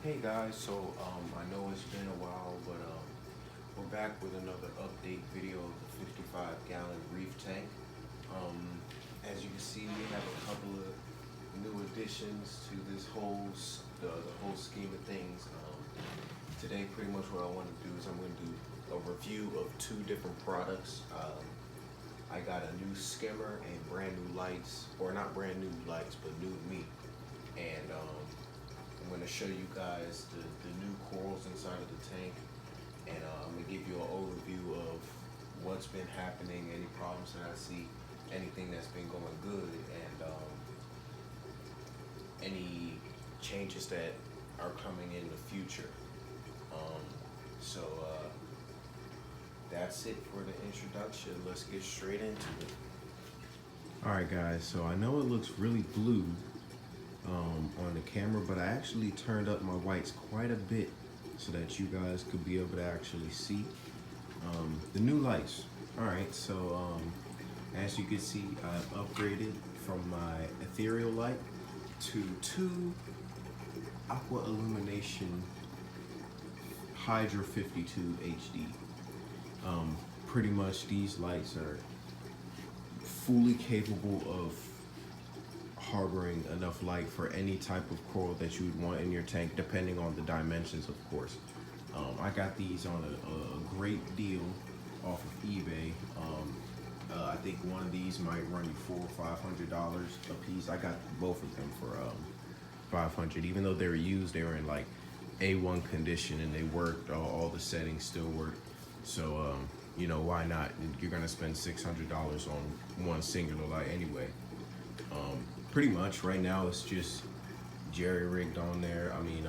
Hey guys, so I know it's been a while, but we're back with another update video of the 55-gallon reef tank. As you can see, we have a couple of new additions to this the whole scheme of things. Today, pretty much what I want to do is I'm going to do a review of two different products. I got a new skimmer and brand new lights, or not brand new lights, but new to me. And I'm going to show you guys the new corals inside of the tank, and I'm going to give you an overview of what's been happening, any problems that I see, anything that's been going good, and any changes that are coming in the future. So that's it for the introduction. Let's get straight into it. Alright guys, so I know it looks really blue on the camera, but I actually turned up my whites quite a bit so that you guys could be able to actually see the new lights. Alright, so as you can see, I've upgraded from my ethereal light to two aqua illumination Hydra 52 HD. Pretty much these lights are fully capable of harboring enough light for any type of coral that you would want in your tank, depending on the dimensions, of course. I got these on a great deal off of eBay. I think one of these might run you $400 or $500 a piece. I got both of them for $500. Even though they were used, they were in like A1 condition and they worked. All the settings still work. So you know, why not? You're gonna spend $600 on one singular light anyway. Pretty much right now it's just jerry rigged on there. I mean,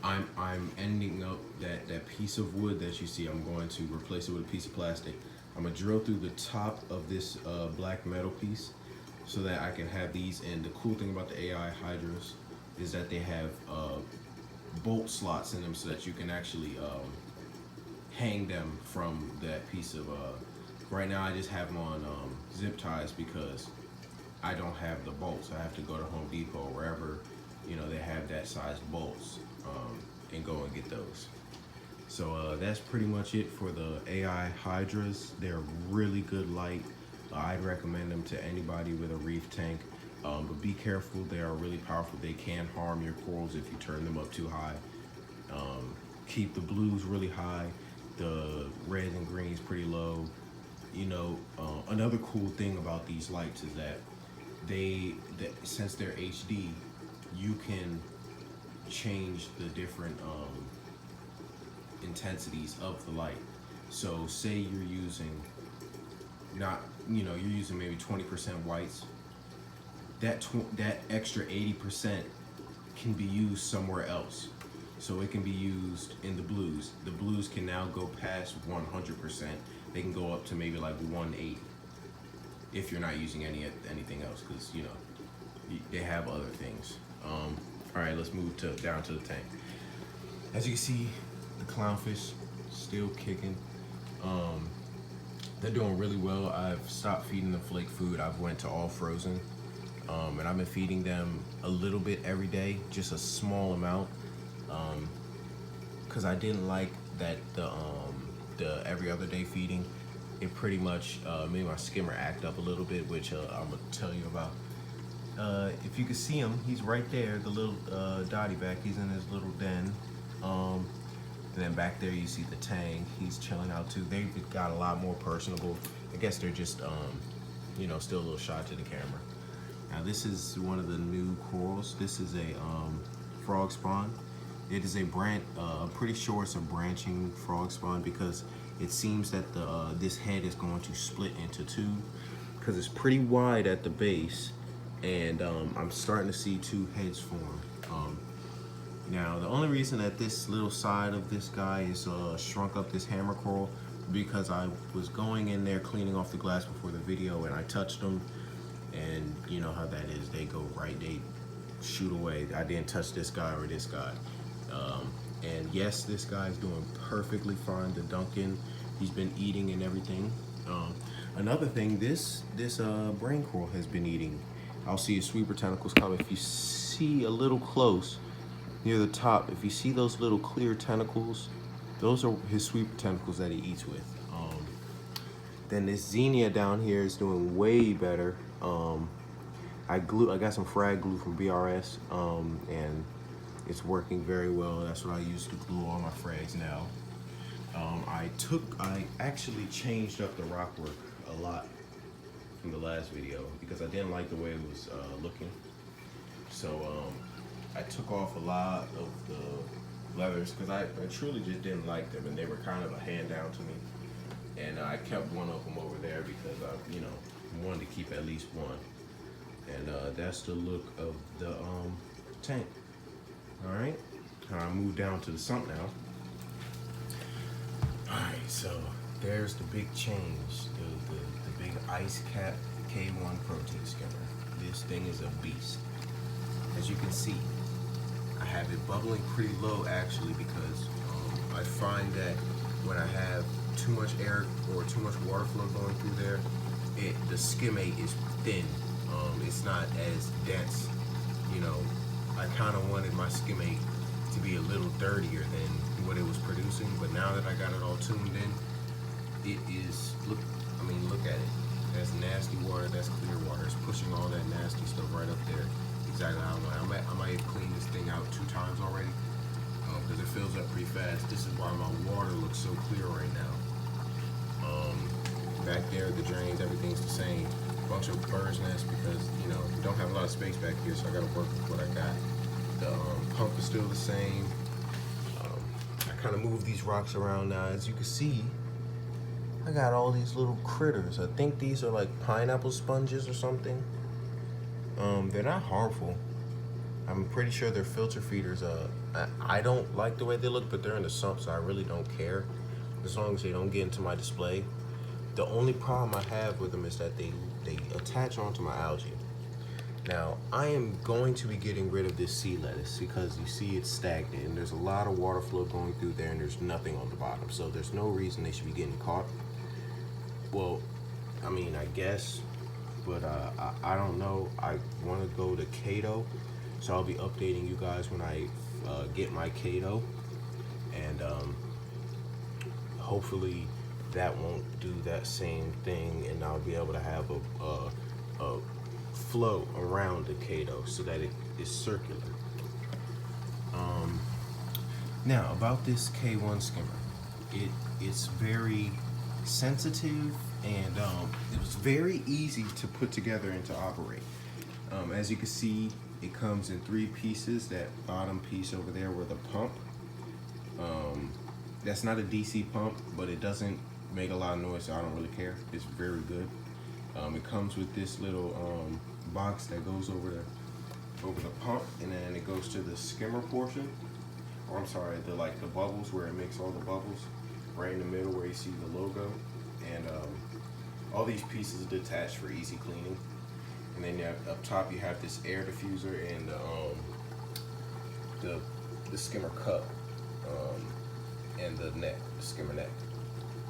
I'm ending up that piece of wood that you see. I'm going to replace it with a piece of plastic. I'm gonna drill through the top of this black metal piece so that I can have these. And the cool thing about the AI Hydras is that they have bolt slots in them so that you can actually hang them from that piece of right now I just have them on zip ties because I don't have the bolts. I have to go to Home Depot or wherever, you know, they have that size bolts and go and get those. So that's pretty much it for the AI Hydras. They're really good light. I'd recommend them to anybody with a reef tank, but be careful. They are really powerful. They can harm your corals if you turn them up too high. Keep the blues really high, the reds and greens pretty low. You know, another cool thing about these lights is that since they're HD, you can change the different intensities of the light. So say you're using you're using maybe 20% whites, that extra 80% can be used somewhere else. So it can be used in the blues. The blues can now go past 100%. They can go up to maybe like 180 if you're not using anything else, because you know they have other things. All right, let's move down to the tank. As you can see, the clownfish still kicking. They're doing really well. I've stopped feeding them flake food. I've went to all frozen, and I've been feeding them a little bit every day, just a small amount, because I didn't like that the every other day feeding. It pretty much made my skimmer act up a little bit, which I'm gonna tell you about. If you can see him, he's right there, the little dotty back. He's in his little den. And then back there you see the tang. He's chilling out too. They've got a lot more personable. I guess they're just you know, still a little shy to the camera. Now this is one of the new corals. This is a frog spawn. It is a I'm pretty sure it's a branching frog spawn because it seems that this head is going to split into two because it's pretty wide at the base, and I'm starting to see two heads form. Now the only reason that this little side of this guy is shrunk up, this hammer coral, because I was going in there cleaning off the glass before the video and I touched them, and you know how that is, they go right, they shoot away. I didn't touch this guy or this guy. And yes, this guy's doing perfectly fine. The Duncan, he's been eating and everything. Another thing, this brain coral has been eating. I'll see his sweeper tentacles come. If you see a little close, near the top, if you see those little clear tentacles, those are his sweeper tentacles that he eats with. Then this Xenia down here is doing way better. I got some frag glue from BRS, and it's working very well. That's what I use to glue all my frags now. I actually changed up the rock work a lot from the last video because I didn't like the way it was looking. So I took off a lot of the leathers because I truly just didn't like them, and they were kind of a hand down to me. And I kept one of them over there because I, wanted to keep at least one. And that's the look of the tank. All right, I move down to the sump now. All right, so there's the big change, the big IceCapK1 protein skimmer. This thing is a beast. As you can see, I have it bubbling pretty low actually because I find that when I have too much air or too much water flow going through there, the skimmate is thin. It's not as dense. I kind of wanted my skimmate to be a little dirtier than what it was producing, but now that I got it all tuned in, it is, look at it. That's nasty water, that's clear water. It's pushing all that nasty stuff right up there. Exactly how I want. I might have cleaned this thing out 2 times already because it fills up pretty fast. This is why my water looks so clear right now. Back there, the drains, everything's the same. Bunch of bird's nests because we don't have a lot of space back here, so I got to work with what I got. The pump is still the same. I kind of move these rocks around now. As you can see, I got all these little critters. I think these are like pineapple sponges or something. They're not harmful. I'm pretty sure they're filter feeders. I don't like the way they look, but they're in the sump, so I really don't care as long as they don't get into my display. The only problem I have with them is that they attach onto my algae. Now, I am going to be getting rid of this sea lettuce because you see it's stagnant and there's a lot of water flow going through there and there's nothing on the bottom. So there's no reason they should be getting caught. Well, I guess, but I don't know. I want to go to Kato, so I'll be updating you guys when I get my Kato, and hopefully that won't do that same thing, and I'll be able to have a flow around the Kato so that it is circular. Now about this K1 skimmer, it's very sensitive and it was very easy to put together and to operate. As you can see, it comes in 3 pieces. That bottom piece over there with a pump, that's not a DC pump, but it doesn't make a lot of noise, so I don't really care. It's very good. It comes with this little box that goes over the pump, and then it goes to the skimmer portion, or I'm sorry, the bubbles where it makes all the bubbles, right in the middle where you see the logo. And all these pieces are detached for easy cleaning. And then up top you have this air diffuser and the skimmer cup and the neck, the skimmer neck.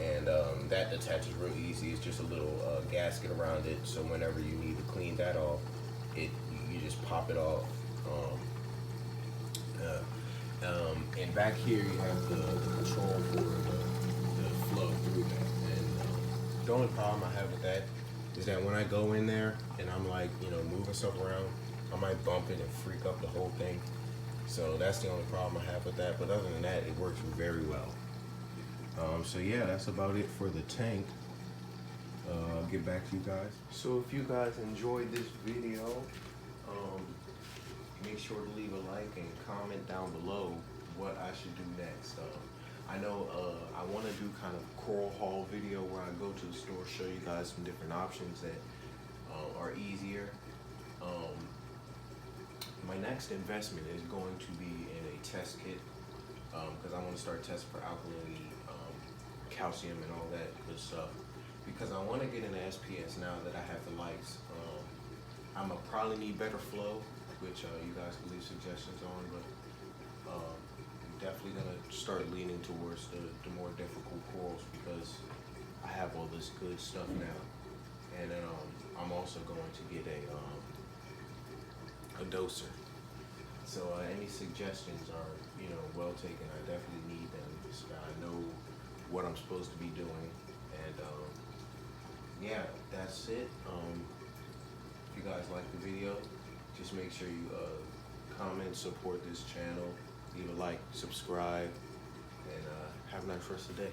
And that attaches real easy. It's just a little gasket around it, so whenever you need to clean that off, you just pop it off. And back here you have the control for the flow through that. And the only problem I have with that is that when I go in there and I'm moving stuff around, I might bump it and freak up the whole thing. So that's the only problem I have with that. But other than that, it works very well. So yeah, that's about it for the tank. I'll get back to you guys. So if you guys enjoyed this video, make sure to leave a like and comment down below what I should do next. I know I want to do kind of coral haul video where I go to the store, show you guys some different options that are easier. My next investment is going to be in a test kit because I want to start testing for alkalinity, calcium, and all that good stuff. Because I want to get into SPS now that I have the lights. I'm gonna probably need better flow, which you guys can leave suggestions on, but I'm definitely gonna start leaning towards the more difficult corals because I have all this good stuff now. And then I'm also going to get a doser. So any suggestions are, you know, well taken. I definitely need them so that I know what I'm supposed to be doing. And yeah, that's it. If you guys like the video, just make sure you comment, support this channel, leave a like, subscribe, and have a nice rest of the day.